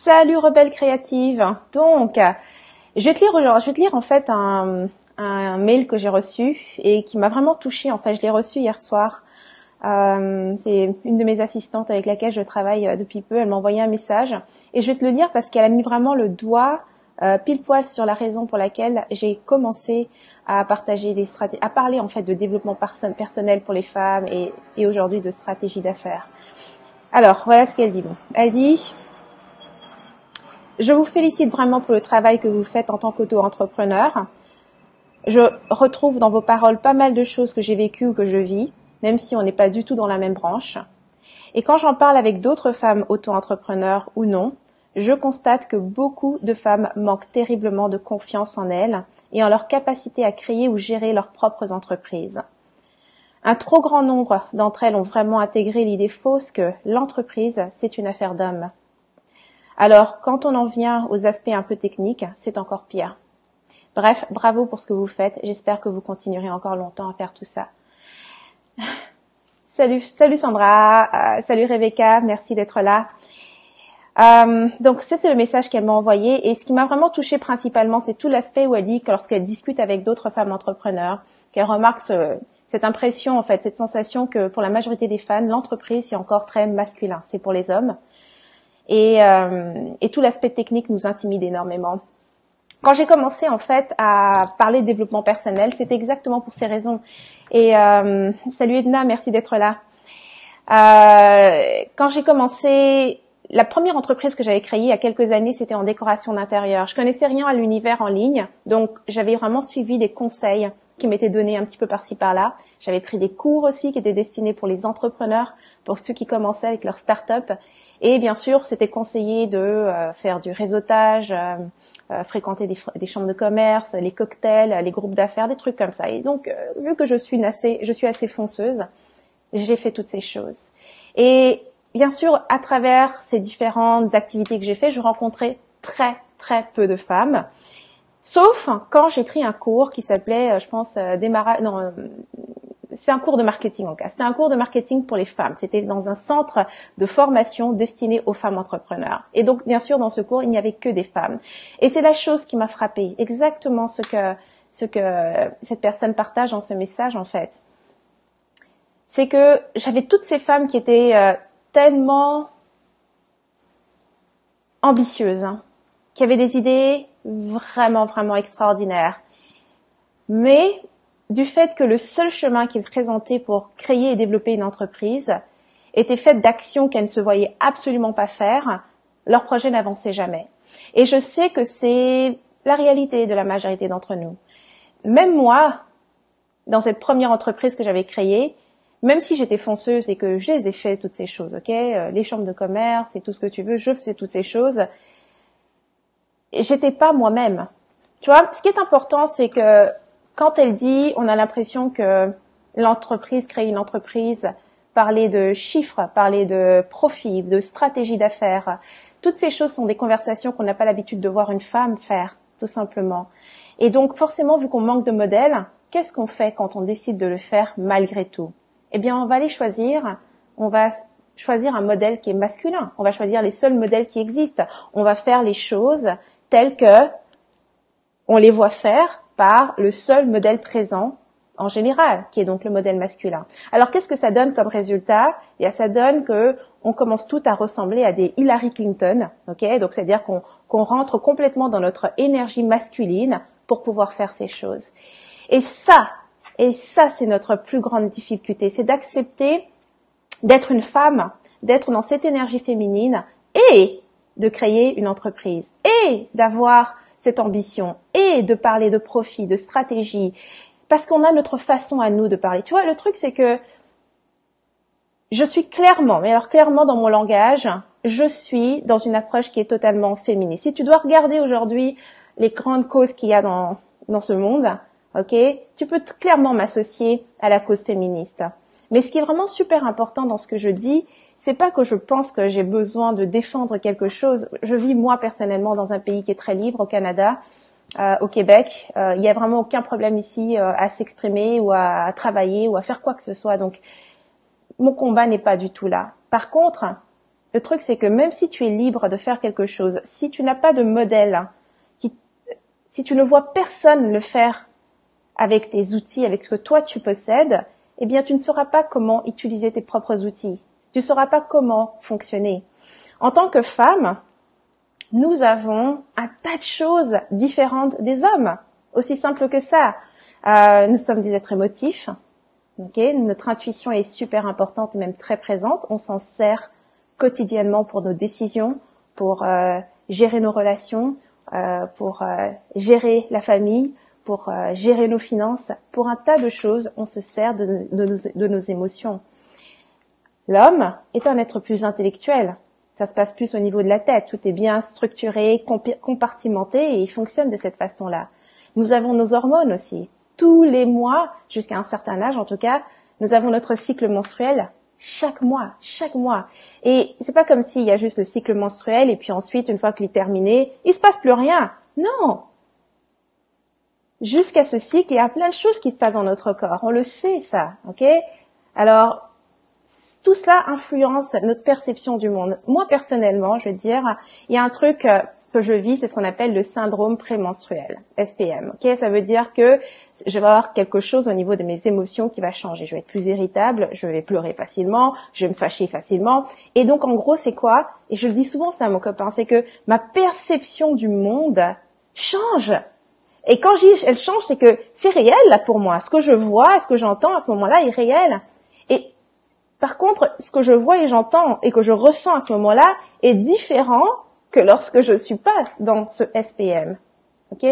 Salut rebelle créative. Donc, je vais te lire aujourd'hui, je vais te lire en fait un mail que j'ai reçu et qui m'a vraiment touchée. En fait, je l'ai reçu hier soir. C'est une de mes assistantes avec laquelle je travaille depuis peu. Elle m'a envoyé un message et je vais te le lire parce qu'elle a mis vraiment le doigt pile poil sur la raison pour laquelle j'ai commencé à partager des stratégies, à parler en fait de développement personnel pour les femmes et aujourd'hui de stratégie d'affaires. Alors, voilà ce qu'elle dit. Bon, elle dit: je vous félicite vraiment pour le travail que vous faites en tant qu'auto-entrepreneur. Je retrouve dans vos paroles pas mal de choses que j'ai vécues ou que je vis, même si on n'est pas du tout dans la même branche. Et quand j'en parle avec d'autres femmes auto-entrepreneurs ou non, je constate que beaucoup de femmes manquent terriblement de confiance en elles et en leur capacité à créer ou gérer leurs propres entreprises. Un trop grand nombre d'entre elles ont vraiment intégré l'idée fausse que l'entreprise, c'est une affaire d'hommes. Alors, quand on en vient aux aspects un peu techniques, c'est encore pire. Bref, bravo pour ce que vous faites. J'espère que vous continuerez encore longtemps à faire tout ça. Salut Sandra, salut Rebecca, merci d'être là. Donc ça, c'est le message qu'elle m'a envoyé. Et ce qui m'a vraiment touchée principalement, c'est tout l'aspect où elle dit que lorsqu'elle discute avec d'autres femmes entrepreneurs, qu'elle remarque cette impression, en fait, cette sensation que pour la majorité des femmes, l'entreprise, c'est encore très masculin. C'est pour les hommes. Et tout l'aspect technique nous intimide énormément. Quand j'ai commencé en fait à parler de développement personnel, c'était exactement pour ces raisons. Et salut Edna, merci d'être là. Quand j'ai commencé, la première entreprise que j'avais créée il y a quelques années, c'était en décoration d'intérieur. Je connaissais rien à l'univers en ligne, donc j'avais vraiment suivi des conseils qui m'étaient donnés un petit peu par-ci par-là. J'avais pris des cours aussi qui étaient destinés pour les entrepreneurs, pour ceux qui commençaient avec leur start-up. Et bien sûr, c'était conseillé de faire du réseautage, fréquenter des chambres de commerce, les cocktails, les groupes d'affaires, des trucs comme ça. Et donc, vu que je suis assez fonceuse, j'ai fait toutes ces choses. Et bien sûr, à travers ces différentes activités que j'ai fait, je rencontrais très, très peu de femmes. Sauf quand j'ai pris un cours qui s'appelait, je pense, c'est un cours de marketing en cas. C'était un cours de marketing pour les femmes. C'était dans un centre de formation destiné aux femmes entrepreneurs. Et donc, bien sûr, dans ce cours, il n'y avait que des femmes. Et c'est la chose qui m'a frappée. Exactement ce que cette personne partage dans ce message, en fait. C'est que j'avais toutes ces femmes qui étaient tellement ambitieuses, qui avaient des idées vraiment, vraiment extraordinaires. Mais du fait que le seul chemin qu'ils présentaient pour créer et développer une entreprise était fait d'actions qu'elles ne se voyaient absolument pas faire, leur projet n'avançait jamais. Et je sais que c'est la réalité de la majorité d'entre nous. Même moi, dans cette première entreprise que j'avais créée, même si j'étais fonceuse et que je les ai fait toutes ces choses, ok, les chambres de commerce et tout ce que tu veux, je faisais toutes ces choses, j'étais pas moi-même. Tu vois, ce qui est important, c'est que quand elle dit, on a l'impression que l'entreprise crée une entreprise, parler de chiffres, parler de profit, de stratégie d'affaires, toutes ces choses sont des conversations qu'on n'a pas l'habitude de voir une femme faire, tout simplement. Et donc, forcément, vu qu'on manque de modèles, qu'est-ce qu'on fait quand on décide de le faire malgré tout? Eh bien, on va choisir un modèle qui est masculin. On va choisir les seuls modèles qui existent. On va faire les choses telles que on les voit faire par le seul modèle présent en général, qui est donc le modèle masculin. Alors, qu'est-ce que ça donne comme résultat? Eh bien, ça donne que on commence tout à ressembler à des Hillary Clinton, ok? Donc, c'est-à-dire qu'on rentre complètement dans notre énergie masculine pour pouvoir faire ces choses. Et ça, c'est notre plus grande difficulté, c'est d'accepter d'être une femme, d'être dans cette énergie féminine et de créer une entreprise et d'avoir cette ambition et de parler de profit, de stratégie, parce qu'on a notre façon à nous de parler. Tu vois, le truc, c'est que je suis clairement dans mon langage, je suis dans une approche qui est totalement féministe. Si tu dois regarder aujourd'hui les grandes causes qu'il y a dans ce monde, ok, tu peux clairement m'associer à la cause féministe. Mais ce qui est vraiment super important dans ce que je dis, c'est pas que je pense que j'ai besoin de défendre quelque chose. Je vis moi personnellement dans un pays qui est très libre, au Canada, au Québec. Il y a vraiment aucun problème ici à s'exprimer ou à travailler ou à faire quoi que ce soit. Donc mon combat n'est pas du tout là. Par contre, le truc c'est que même si tu es libre de faire quelque chose, si tu n'as pas de modèle, si tu ne vois personne le faire avec tes outils, avec ce que toi tu possèdes, eh bien tu ne sauras pas comment utiliser tes propres outils. Tu ne sauras pas comment fonctionner. En tant que femme, nous avons un tas de choses différentes des hommes. Aussi simple que ça. Nous sommes des êtres émotifs. Okay, notre intuition est super importante et même très présente. On s'en sert quotidiennement pour nos décisions, pour gérer nos relations, pour gérer la famille, pour gérer nos finances. Pour un tas de choses, on se sert de nos émotions. L'homme est un être plus intellectuel. Ça se passe plus au niveau de la tête. Tout est bien structuré, compartimenté et il fonctionne de cette façon-là. Nous avons nos hormones aussi. Tous les mois, jusqu'à un certain âge en tout cas, nous avons notre cycle menstruel chaque mois. Et c'est pas comme s'il y a juste le cycle menstruel et puis ensuite, une fois qu'il est terminé, il se passe plus rien. Non! Jusqu'à ce cycle, il y a plein de choses qui se passent dans notre corps. On le sait, ça, ok? Alors, tout cela influence notre perception du monde. Moi, personnellement, je veux dire, il y a un truc que je vis, c'est ce qu'on appelle le syndrome prémenstruel, SPM. Ok, ça veut dire que je vais avoir quelque chose au niveau de mes émotions qui va changer. Je vais être plus irritable, je vais pleurer facilement, je vais me fâcher facilement. Et donc, en gros, c'est quoi? Et je le dis souvent ça à mon copain, c'est que ma perception du monde change. Et quand je dis elle change, c'est que c'est réel là pour moi. Ce que je vois, ce que j'entends à ce moment-là est réel. Et par contre, ce que je vois et j'entends et que je ressens à ce moment-là est différent que lorsque je suis pas dans ce SPM. Ok?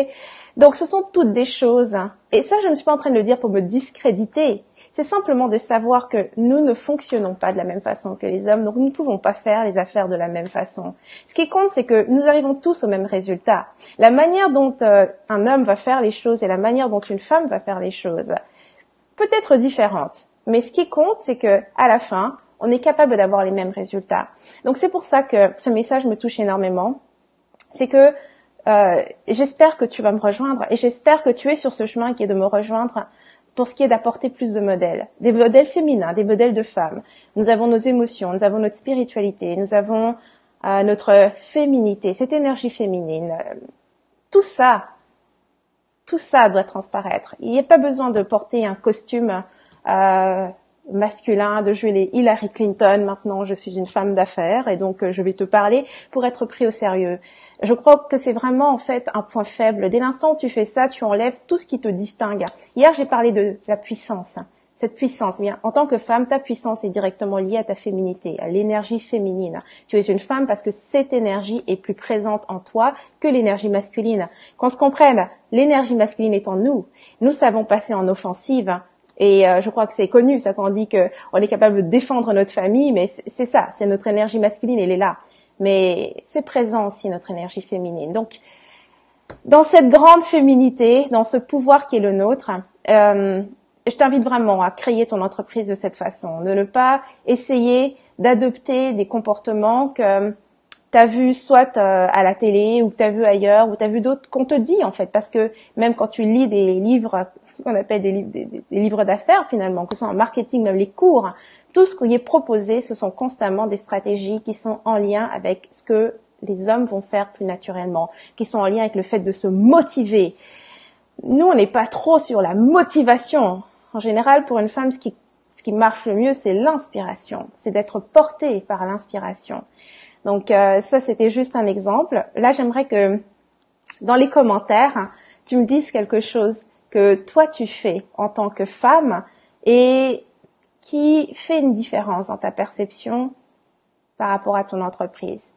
Donc, ce sont toutes des choses. Et ça, je ne suis pas en train de le dire pour me discréditer. C'est simplement de savoir que nous ne fonctionnons pas de la même façon que les hommes, donc nous ne pouvons pas faire les affaires de la même façon. Ce qui compte, c'est que nous arrivons tous au même résultat. La manière dont un homme va faire les choses et la manière dont une femme va faire les choses peut être différente. Mais ce qui compte, c'est que à la fin, on est capable d'avoir les mêmes résultats. Donc c'est pour ça que ce message me touche énormément. C'est que j'espère que tu vas me rejoindre et j'espère que tu es sur ce chemin qui est de me rejoindre pour ce qui est d'apporter plus de modèles, des modèles féminins, des modèles de femmes. Nous avons nos émotions, nous avons notre spiritualité, nous avons notre féminité, cette énergie féminine. Tout ça doit transparaître. Il n'y a pas besoin de porter un costume masculin, de jouer les Hillary Clinton. Maintenant, je suis une femme d'affaires et donc je vais te parler pour être pris au sérieux. Je crois que c'est vraiment en fait un point faible. Dès l'instant où tu fais ça, tu enlèves tout ce qui te distingue. Hier, j'ai parlé de la puissance. Cette puissance, eh bien, en tant que femme, ta puissance est directement liée à ta féminité, à l'énergie féminine. Tu es une femme parce que cette énergie est plus présente en toi que l'énergie masculine. Qu'on se comprenne, l'énergie masculine est en nous. Nous savons passer en offensive. Et je crois que c'est connu, ça, quand on dit qu'on est capable de défendre notre famille, mais c'est ça, c'est notre énergie masculine, elle est là. Mais c'est présent aussi notre énergie féminine. Donc, dans cette grande féminité, dans ce pouvoir qui est le nôtre, je t'invite vraiment à créer ton entreprise de cette façon, de ne pas essayer d'adopter des comportements que tu as vus soit à la télé ou que tu as vu ailleurs ou tu as vu d'autres qu'on te dit en fait, parce que même quand tu lis des livres qu'on appelle des livres d'affaires finalement, que ce soit en marketing, même les cours, tout ce qui est proposé, ce sont constamment des stratégies qui sont en lien avec ce que les hommes vont faire plus naturellement, qui sont en lien avec le fait de se motiver. Nous, on n'est pas trop sur la motivation. En général, pour une femme, ce qui marche le mieux, c'est l'inspiration. C'est d'être portée par l'inspiration. Donc ça, c'était juste un exemple. Là, j'aimerais que dans les commentaires, tu me dises quelque chose que toi, tu fais en tant que femme et qui fait une différence dans ta perception par rapport à ton entreprise.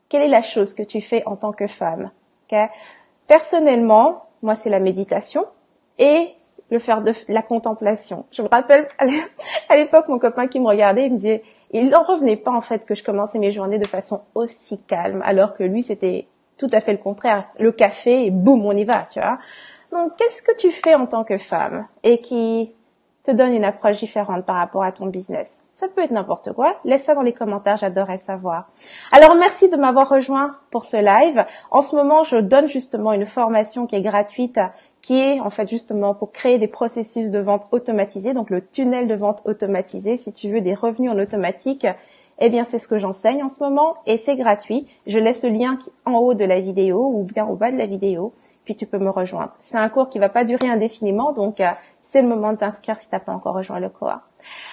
Quelle est la chose que tu fais en tant que femme? Okay? Personnellement, moi, c'est la méditation et le faire de la contemplation. Je me rappelle, à l'époque, mon copain qui me regardait, il me disait, il n'en revenait pas, en fait, que je commençais mes journées de façon aussi calme, alors que lui, c'était tout à fait le contraire. Le café, et boum, on y va, tu vois. Donc, qu'est-ce que tu fais en tant que femme et qui te donne une approche différente par rapport à ton business? Ça peut être n'importe quoi. Laisse ça dans les commentaires, j'adorerais savoir. Alors, merci de m'avoir rejoint pour ce live. En ce moment, je donne justement une formation qui est gratuite, qui est en fait justement pour créer des processus de vente automatisés, donc le tunnel de vente automatisé. Si tu veux des revenus en automatique, Eh bien, c'est ce que j'enseigne en ce moment et c'est gratuit. Je laisse le lien en haut de la vidéo ou bien au bas de la vidéo, puis tu peux me rejoindre. C'est un cours qui va pas durer indéfiniment, donc c'est le moment de t'inscrire si t'as pas encore rejoint le cours.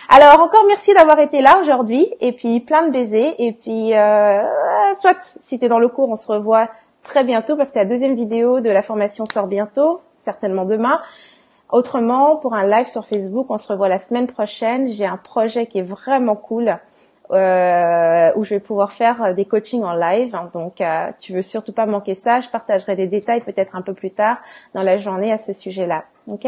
Alors, encore merci d'avoir été là aujourd'hui et puis plein de baisers et puis soit si t'es dans le cours, on se revoit très bientôt parce que la deuxième vidéo de la formation sort bientôt, certainement demain. Autrement, pour un live sur Facebook, on se revoit la semaine prochaine. J'ai un projet qui est vraiment cool où je vais pouvoir faire des coachings en live. Donc, tu veux surtout pas manquer ça. Je partagerai des détails peut-être un peu plus tard dans la journée à ce sujet-là. Ok.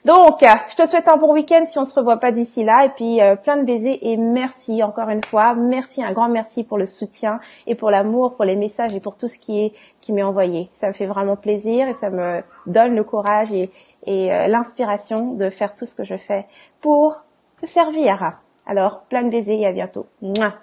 Donc, je te souhaite un bon week-end si on se revoit pas d'ici là. Et puis, plein de baisers et merci encore une fois. Merci, un grand merci pour le soutien et pour l'amour, pour les messages et pour tout ce qui m'est envoyé. Ça me fait vraiment plaisir et ça me donne le courage et l'inspiration de faire tout ce que je fais pour te servir. Alors, plein de baisers et à bientôt. Mouah.